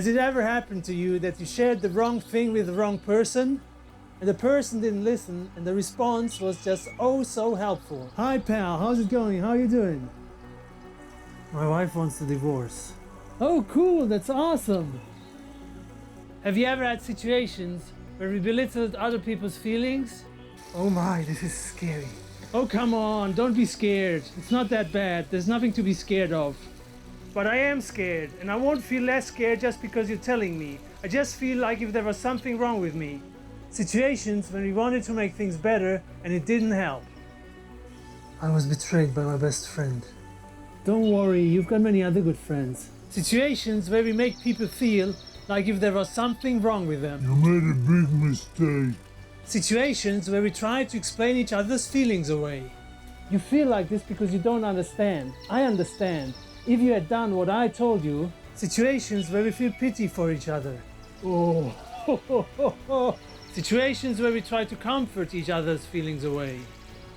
Has it ever happened to you that you shared the wrong thing with the wrong person? And the person didn't listen and the response was just oh so helpful. Hi pal, how's it going? How are you doing? My wife wants a divorce. Oh cool, that's awesome. Have you ever had situations where we belittled other people's feelings? Oh my, this is scary. Oh come on, don't be scared. It's not that bad, there's nothing to be scared of. But I am scared, and I won't feel less scared just because you're telling me. I just feel like if there was something wrong with me. Situations when we wanted to make things better and it didn't help. I was betrayed by my best friend. Don't worry, you've got many other good friends. Situations where we make people feel like if there was something wrong with them. You made a big mistake. Situations where we try to explain each other's feelings away. You feel like this because you don't understand. I understand. If you had done what I told you. Situations where we feel pity for each other. Oh, Situations where we try to comfort each other's feelings away.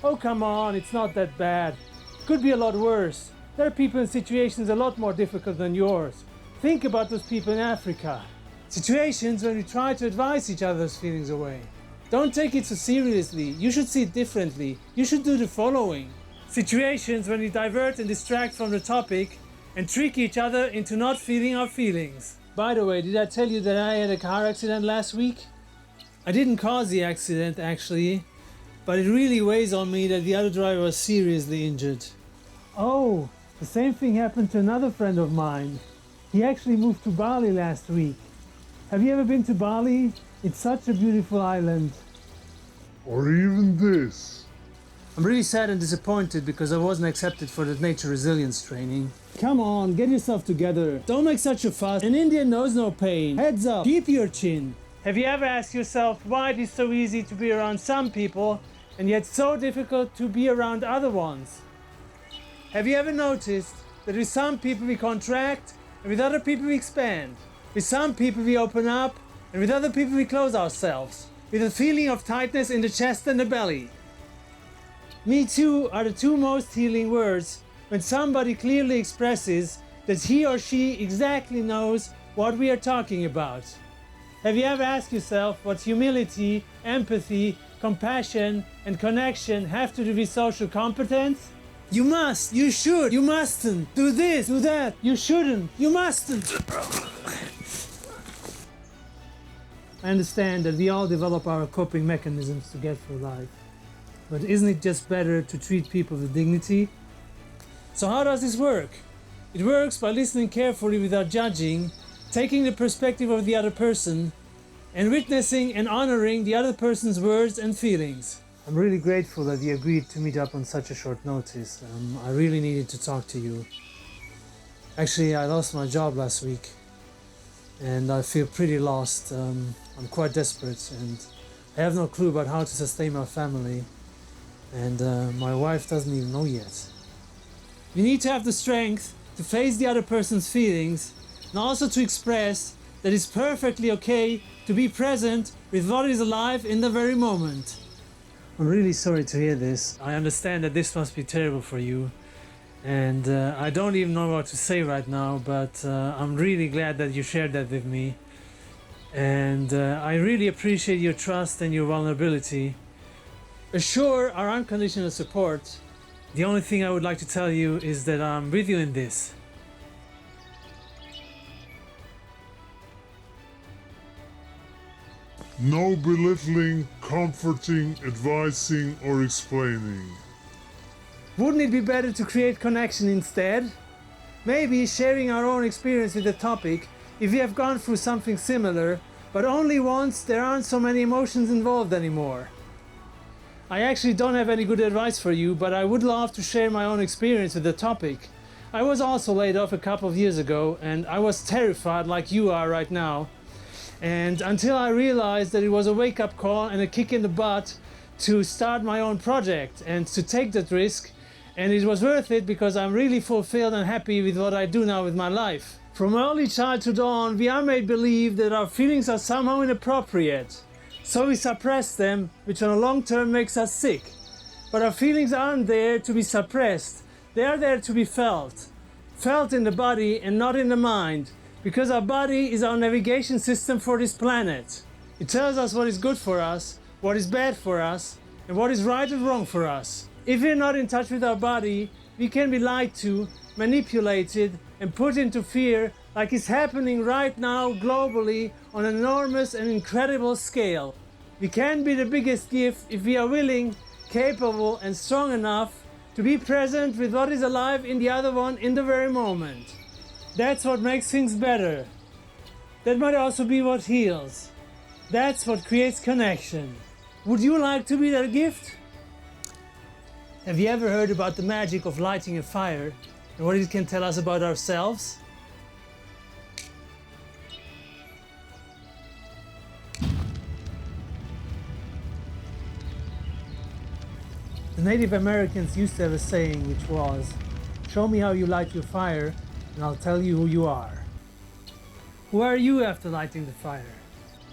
Oh come on, it's not that bad. It could be a lot worse. There are people in situations a lot more difficult than yours. Think about those people in Africa. Situations where we try to advise each other's feelings away. Don't take it so seriously. You should see it differently. You should do the following. Situations when we divert and distract from the topic and trick each other into not feeling our feelings. By the way, did I tell you that I had a car accident last week? I didn't cause the accident actually, but it really weighs on me that the other driver was seriously injured. Oh, the same thing happened to another friend of mine. He actually moved to Bali last week. Have you ever been to Bali? It's such a beautiful island. Or even this. I'm really sad and disappointed because I wasn't accepted for the nature resilience training. Come on, get yourself together. Don't make such a fuss. An Indian knows no pain. Heads up, keep your chin. Have you ever asked yourself why it is so easy to be around some people and yet so difficult to be around other ones? Have you ever noticed that with some people we contract and with other people we expand? With some people we open up and with other people we close ourselves, with a feeling of tightness in the chest and the belly. Me too are the two most healing words when somebody clearly expresses that he or she exactly knows what we are talking about. Have you ever asked yourself what humility, empathy, compassion and connection have to do with social competence? You must, you should, you mustn't, do this, do that, you shouldn't, you mustn't. I understand that we all develop our coping mechanisms to get through life. But isn't it just better to treat people with dignity? So how does this work? It works by listening carefully without judging, taking the perspective of the other person, and witnessing and honoring the other person's words and feelings. I'm really grateful that you agreed to meet up on such a short notice. I really needed to talk to you. Actually, I lost my job last week and I feel pretty lost. I'm quite desperate and I have no clue about how to sustain my family. And my wife doesn't even know yet. You need to have the strength to face the other person's feelings and also to express that it's perfectly okay to be present with what is alive in the very moment. I'm really sorry to hear this. I understand that this must be terrible for you. And I don't even know what to say right now, but I'm really glad that you shared that with me. And I really appreciate your trust and your vulnerability. Assure our unconditional support. The only thing I would like to tell you is that I'm with you in this. No belittling, comforting, advising, or explaining. Wouldn't it be better to create connection instead? Maybe sharing our own experience with the topic if we have gone through something similar, but only once there aren't so many emotions involved anymore. I actually don't have any good advice for you, but I would love to share my own experience with the topic. I was also laid off a couple of years ago and I was terrified like you are right now. And until I realized that it was a wake-up call and a kick in the butt to start my own project and to take that risk, and it was worth it because I'm really fulfilled and happy with what I do now with my life. From early childhood on, we are made believe that our feelings are somehow inappropriate. So we suppress them, which on a long term makes us sick. But our feelings aren't there to be suppressed. They are there to be felt. Felt in the body and not in the mind. Because our body is our navigation system for this planet. It tells us what is good for us, what is bad for us, and what is right and wrong for us. If we're not in touch with our body, we can be lied to, manipulated, and put into fear, like is happening right now globally on an enormous and incredible scale. We can be the biggest gift if we are willing, capable, and strong enough to be present with what is alive in the other one in the very moment. That's what makes things better. That might also be what heals. That's what creates connection. Would you like to be that gift? Have you ever heard about the magic of lighting a fire and what it can tell us about ourselves? The Native Americans used to have a saying which was, "Show me how you light your fire and I'll tell you who you are." Who are you after lighting the fire?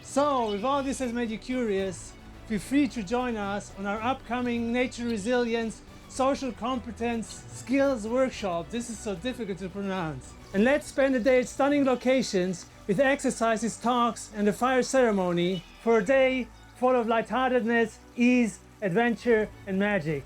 So, if all this has made you curious, feel free to join us on our upcoming nature resilience, social competence, skills workshop. This is so difficult to pronounce. And let's spend a day at stunning locations with exercises, talks, and a fire ceremony for a day full of lightheartedness, ease, adventure, and magic.